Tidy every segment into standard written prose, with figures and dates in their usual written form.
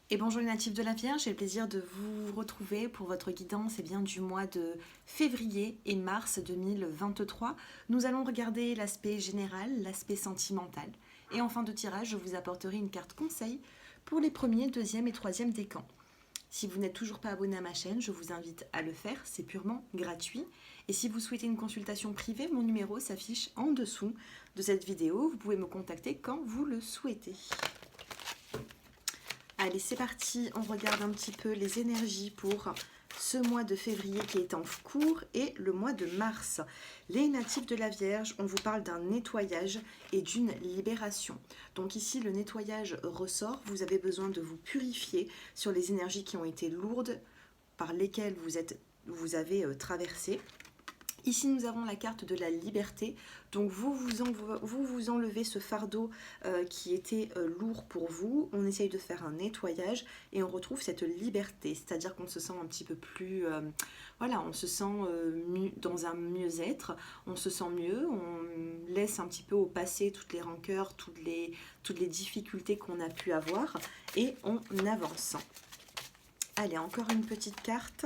Et bonjour les natifs de la Vierge, j'ai le plaisir de vous retrouver pour votre guidance du mois de février et mars 2023. Nous allons regarder l'aspect général, l'aspect sentimental. Et en fin de tirage, je vous apporterai une carte conseil pour les premiers, deuxième et troisième décans. Si vous n'êtes toujours pas abonné à ma chaîne, je vous invite à le faire, c'est purement gratuit. Et si vous souhaitez une consultation privée, mon numéro s'affiche en dessous de cette vidéo. Vous pouvez me contacter quand vous le souhaitez. Allez, c'est parti, on regarde un petit peu les énergies pour ce mois de février qui est en cours et le mois de mars. Les natifs de la Vierge, on vous parle d'un nettoyage et d'une libération. Donc ici, le nettoyage ressort, vous avez besoin de vous purifier sur les énergies qui ont été lourdes, par lesquelles vous avez traversé. Ici, nous avons la carte de la liberté. Donc, vous enlevez ce fardeau qui était lourd pour vous. On essaye de faire un nettoyage et on retrouve cette liberté. C'est-à-dire qu'on se sent un petit peu plus... voilà, on se sent dans un mieux-être. On se sent mieux. On laisse un petit peu au passé toutes les rancœurs, toutes les difficultés qu'on a pu avoir. Et on avance. Allez, encore une petite carte.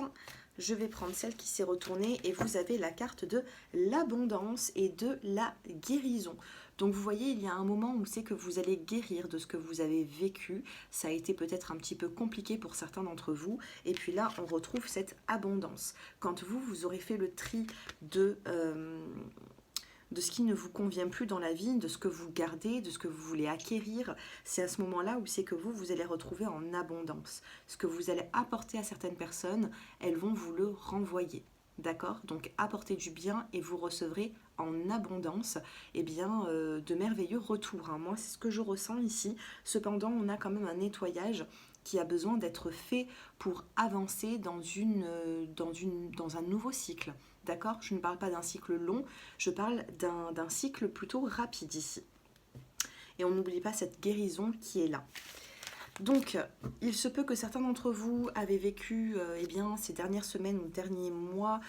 Je vais prendre celle qui s'est retournée et vous avez la carte de l'abondance et de la guérison. Donc vous voyez, il y a un moment où c'est que vous allez guérir de ce que vous avez vécu. Ça a été peut-être un petit peu compliqué pour certains d'entre vous. Et puis là, on retrouve cette abondance. Quand vous aurez fait le tri de ce qui ne vous convient plus dans la vie, de ce que vous gardez, de ce que vous voulez acquérir, c'est à ce moment-là où c'est que vous allez retrouver en abondance. Ce que vous allez apporter à certaines personnes, elles vont vous le renvoyer. D'accord? Donc apportez du bien et vous recevrez en abondance de merveilleux retours. Moi, c'est ce que je ressens ici. Cependant, on a quand même un nettoyage qui a besoin d'être fait pour avancer dans un nouveau cycle. D'accord? Je ne parle pas d'un cycle long, je parle d'un cycle plutôt rapide ici. Et on n'oublie pas cette guérison qui est là. Donc, il se peut que certains d'entre vous avaient vécu ces dernières semaines ou derniers mois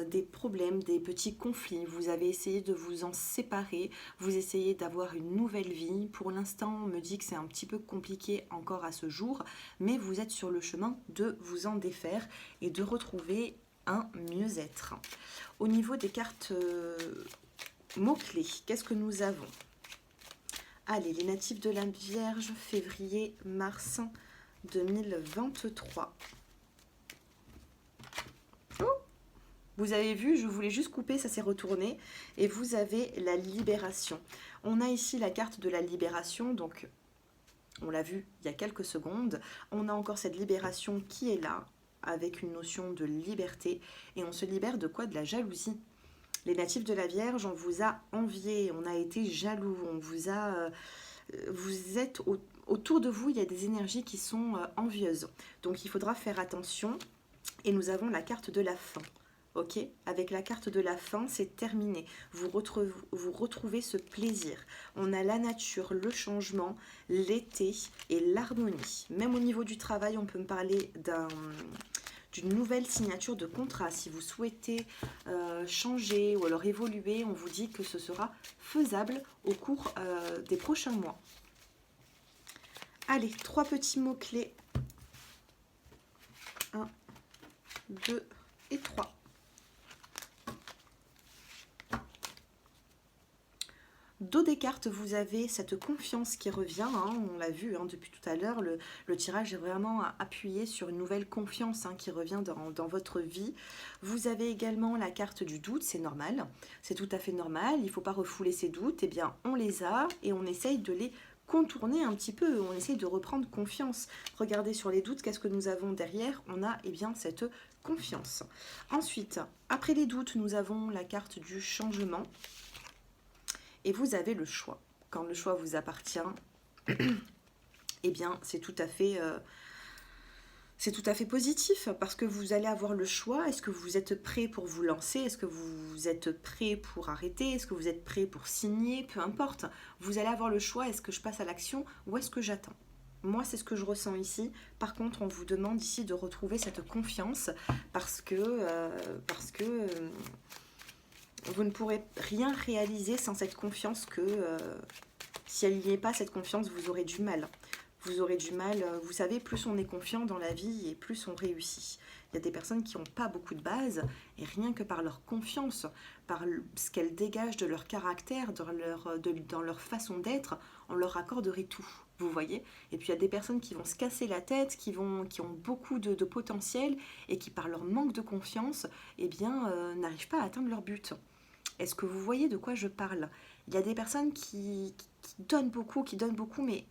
des problèmes, des petits conflits. Vous avez essayé de vous en séparer, vous essayez d'avoir une nouvelle vie. Pour l'instant, on me dit que c'est un petit peu compliqué encore à ce jour, mais vous êtes sur le chemin de vous en défaire et de retrouver un mieux-être. Au niveau des cartes mots-clés, qu'est-ce que nous avons? Allez, les natifs de la Vierge, février-mars 2023. Oh, vous avez vu, je voulais juste couper, ça s'est retourné. Et vous avez la libération. On a ici la carte de la libération, donc on l'a vu il y a quelques secondes. On a encore cette libération qui est là, avec une notion de liberté. Et on se libère de quoi? De la jalousie. Les natifs de la Vierge, on vous a envié, on a été jaloux, on vous a... vous êtes autour de vous, il y a des énergies qui sont envieuses. Donc il faudra faire attention. Et nous avons la carte de la fin. Ok? Avec la carte de la fin, c'est terminé. Vous retrouvez ce plaisir. On a la nature, le changement, l'été et l'harmonie. Même au niveau du travail, on peut me parler d'une nouvelle signature de contrat. Si vous souhaitez changer ou alors évoluer, on vous dit que ce sera faisable au cours des prochains mois. Allez, 3 petits mots-clés. 1, 2 et 3. Dos des cartes, vous avez cette confiance qui revient, on l'a vu depuis tout à l'heure, le tirage est vraiment appuyé sur une nouvelle confiance qui revient dans votre vie. Vous avez également la carte du doute, c'est normal, c'est tout à fait normal, il ne faut pas refouler ses doutes, on les a et on essaye de les contourner un petit peu, on essaye de reprendre confiance. Regardez sur les doutes, qu'est-ce que nous avons derrière? On a cette confiance. Ensuite, après les doutes, nous avons la carte du changement. Et vous avez le choix. Quand le choix vous appartient, c'est tout à fait positif parce que vous allez avoir le choix. Est-ce que vous êtes prêt pour vous lancer? Est-ce que vous êtes prêt pour arrêter? Est-ce que vous êtes prêt pour signer? Peu importe. Vous allez avoir le choix. Est-ce que je passe à l'action ou est-ce que j'attends? Moi, c'est ce que je ressens ici. Par contre, on vous demande ici de retrouver cette confiance parce que vous ne pourrez rien réaliser sans cette confiance que si elle n'y est pas, cette confiance, vous aurez du mal. vous aurez du mal. Vous savez, plus on est confiant dans la vie et plus on réussit. Il y a des personnes qui n'ont pas beaucoup de base et rien que par leur confiance, par ce qu'elles dégagent de leur caractère, dans leur façon d'être, on leur accorderait tout. Vous voyez? Et puis il y a des personnes qui vont se casser la tête, qui ont beaucoup de potentiel et qui par leur manque de confiance, eh bien, n'arrivent pas à atteindre leur but. Est-ce que vous voyez de quoi je parle? Il y a des personnes qui donnent beaucoup, mais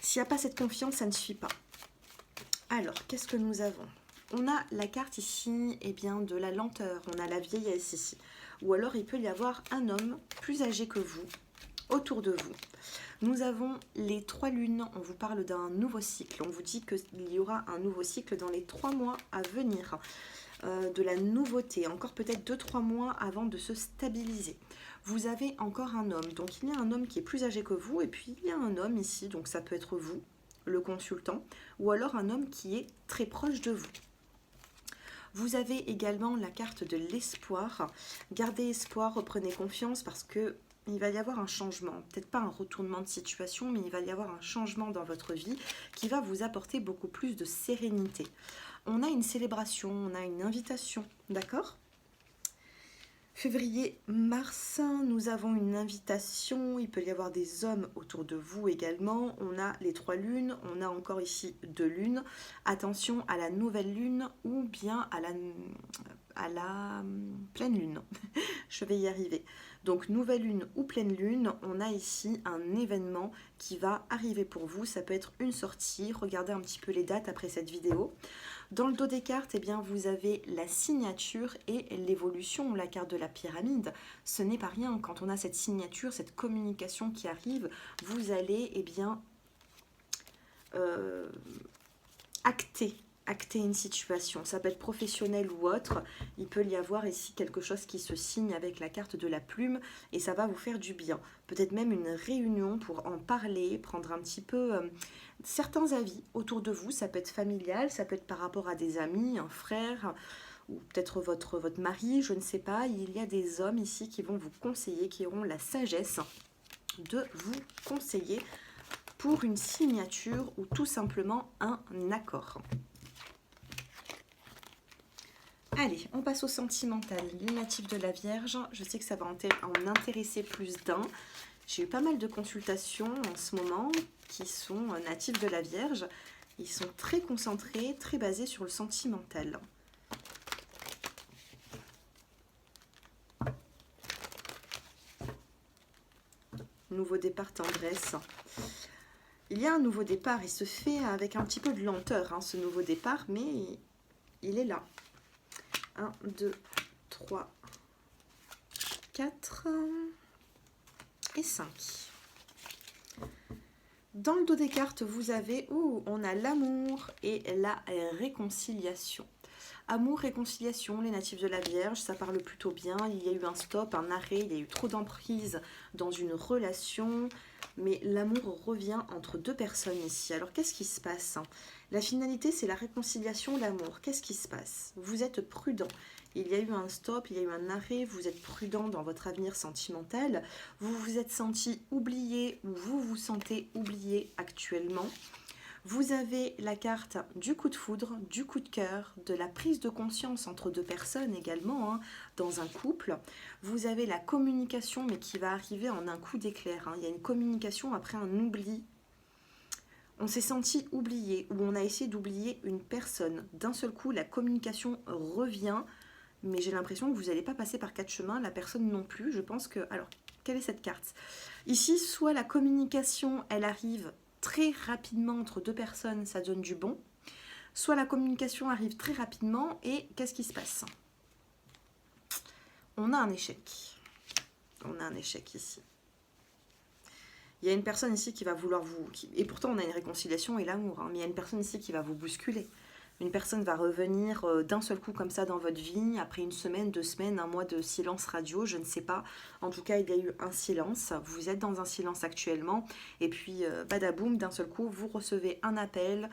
s'il n'y a pas cette confiance, ça ne suffit pas. Alors, qu'est-ce que nous avons? On a la carte ici, eh bien, de la lenteur, on a la vieillesse ici. Ou alors, il peut y avoir un homme plus âgé que vous, autour de vous. Nous avons les 3 lunes, on vous parle d'un nouveau cycle. On vous dit qu'il y aura un nouveau cycle dans les 3 mois à venir. De la nouveauté, encore peut-être 2-3 mois avant de se stabiliser. Vous avez encore un homme, donc il y a un homme qui est plus âgé que vous, et puis il y a un homme ici, donc ça peut être vous, le consultant, ou alors un homme qui est très proche de vous. Vous avez également la carte de l'espoir. Gardez espoir, reprenez confiance parce que il va y avoir un changement, peut-être pas un retournement de situation, mais il va y avoir un changement dans votre vie qui va vous apporter beaucoup plus de sérénité. On a une célébration, on a une invitation, d'accord? Février, mars, nous avons une invitation, il peut y avoir des hommes autour de vous également. On a les 3 lunes, on a encore ici 2 lunes. Attention à la nouvelle lune ou bien à la pleine lune. Je vais y arriver. Donc nouvelle lune ou pleine lune, on a ici un événement qui va arriver pour vous. Ça peut être une sortie, regardez un petit peu les dates après cette vidéo. Dans le dos des cartes, eh bien, vous avez la signature et l'évolution, la carte de la pyramide. Ce n'est pas rien, quand on a cette signature, cette communication qui arrive, vous allez eh bien, acter une situation. Ça peut être professionnel ou autre. Il peut y avoir ici quelque chose qui se signe avec la carte de la plume et ça va vous faire du bien. Peut-être même une réunion pour en parler, prendre un petit peu certains avis autour de vous. Ça peut être familial, ça peut être par rapport à des amis, un frère ou peut-être votre mari, je ne sais pas. Il y a des hommes ici qui vont vous conseiller, qui auront la sagesse de vous conseiller pour une signature ou tout simplement un accord. Allez, on passe au sentimental, les natifs de la Vierge. Je sais que ça va en intéresser plus d'un. J'ai eu pas mal de consultations en ce moment qui sont natifs de la Vierge. Ils sont très concentrés, très basés sur le sentimental. Nouveau départ, tendresse. Il y a un nouveau départ, il se fait avec un petit peu de lenteur, hein, ce nouveau départ, mais il est là. 1, 2, 3, 4 et 5. Dans le dos des cartes, vous avez, on a l'amour et la réconciliation. Amour, réconciliation, les natifs de la Vierge, ça parle plutôt bien. Il y a eu un stop, un arrêt, il y a eu trop d'emprise dans une relation. Mais l'amour revient entre 2 personnes ici. Alors, qu'est-ce qui se passe? La finalité, c'est la réconciliation, l'amour. Qu'est-ce qui se passe? Vous êtes prudent. Il y a eu un stop, il y a eu un arrêt. Vous êtes prudent dans votre avenir sentimental. Vous vous êtes senti oublié ou vous vous sentez oublié actuellement. Vous avez la carte du coup de foudre, du coup de cœur, de la prise de conscience entre 2 personnes également, hein, dans un couple. Vous avez la communication, mais qui va arriver en un coup d'éclair. Hein. Il y a une communication après un oubli. On s'est senti oublié, ou on a essayé d'oublier une personne. D'un seul coup, la communication revient, mais j'ai l'impression que vous n'allez pas passer par 4 chemins, la personne non plus. Je pense que... Alors, quelle est cette carte? Ici, soit la communication, elle arrive très rapidement entre 2 personnes, ça donne du bon. Soit la communication arrive très rapidement et qu'est-ce qui se passe? On a un échec. On a un échec ici. Il y a une personne ici qui va vouloir vous... Et pourtant, on a une réconciliation et l'amour. Hein, mais il y a une personne ici qui va vous bousculer. Une personne va revenir d'un seul coup comme ça dans votre vie, après 1 semaine, 2 semaines, 1 mois de silence radio, je ne sais pas. En tout cas, il y a eu un silence. Vous êtes dans un silence actuellement. Et puis, badaboum, d'un seul coup, vous recevez un appel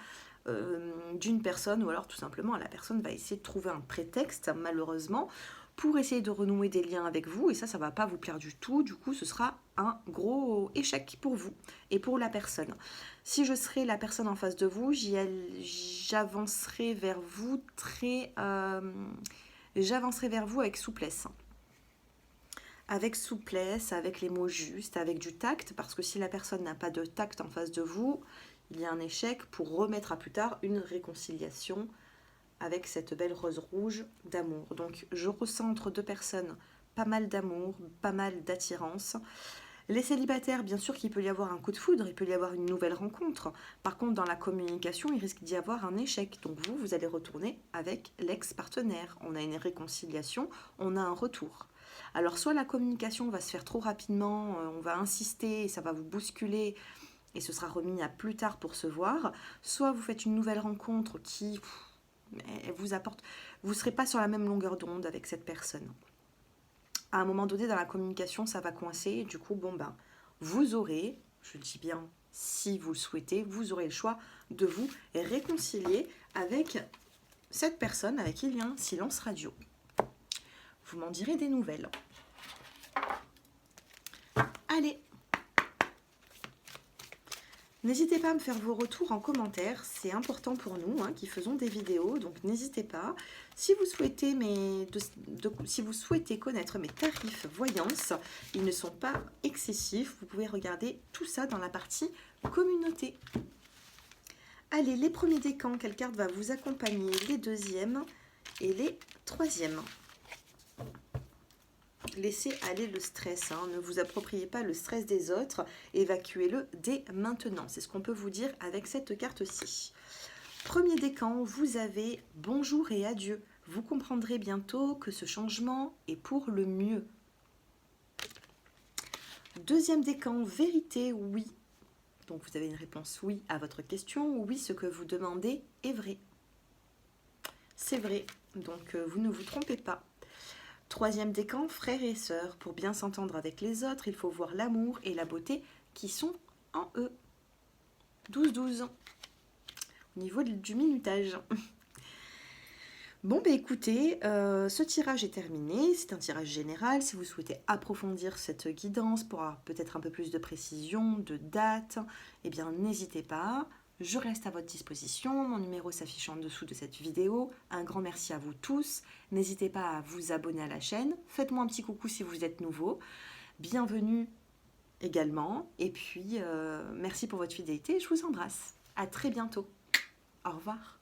d'une personne, ou alors tout simplement, la personne va essayer de trouver un prétexte, malheureusement, pour essayer de renouer des liens avec vous, et ça ne va pas vous plaire du tout. Du coup, ce sera un gros échec pour vous et pour la personne. Si je serais la personne en face de vous, j'avancerai vers vous j'avancerai vers vous avec souplesse. Avec souplesse, avec les mots justes, avec du tact, parce que si la personne n'a pas de tact en face de vous, il y a un échec pour remettre à plus tard une réconciliation avec cette belle rose rouge d'amour. Donc je ressens entre deux personnes pas mal d'amour, pas mal d'attirance. Les célibataires, bien sûr qu'il peut y avoir un coup de foudre, il peut y avoir une nouvelle rencontre. Par contre, dans la communication, il risque d'y avoir un échec. Donc vous allez retourner avec l'ex-partenaire. On a une réconciliation, on a un retour. Alors soit la communication va se faire trop rapidement, on va insister, ça va vous bousculer et ce sera remis à plus tard pour se voir. Soit vous faites une nouvelle rencontre qui vous apporte, vous ne serez pas sur la même longueur d'onde avec cette personne. À un moment donné dans la communication, ça va coincer et du coup, vous aurez, je dis bien si vous le souhaitez, vous aurez le choix de vous réconcilier avec cette personne avec qui il y a un silence radio. Vous m'en direz des nouvelles. Allez, n'hésitez pas à me faire vos retours en commentaire, c'est important pour nous qui faisons des vidéos, donc n'hésitez pas. Si vous souhaitez, si vous souhaitez connaître mes tarifs voyance, ils ne sont pas excessifs, vous pouvez regarder tout ça dans la partie communauté. Allez, les premiers décans, quelle carte va vous accompagner, les deuxièmes et les troisièmes. Laissez aller le stress, ne vous appropriez pas le stress des autres, évacuez-le dès maintenant. C'est ce qu'on peut vous dire avec cette carte-ci. Premier décan, vous avez bonjour et adieu. Vous comprendrez bientôt que ce changement est pour le mieux. Deuxième décan, vérité, oui. Donc vous avez une réponse oui à votre question. Oui, ce que vous demandez est vrai. C'est vrai, donc vous ne vous trompez pas. Troisième décan, frères et sœurs. Pour bien s'entendre avec les autres, il faut voir l'amour et la beauté qui sont en eux. 12-12. Au niveau du minutage. Bon, écoutez, ce tirage est terminé. C'est un tirage général. Si vous souhaitez approfondir cette guidance pour avoir peut-être un peu plus de précision, de date, eh bien, n'hésitez pas. Je reste à votre disposition, mon numéro s'affiche en dessous de cette vidéo. Un grand merci à vous tous. N'hésitez pas à vous abonner à la chaîne. Faites-moi un petit coucou si vous êtes nouveau. Bienvenue également. Et puis, merci pour votre fidélité. Je vous embrasse. À très bientôt. Au revoir.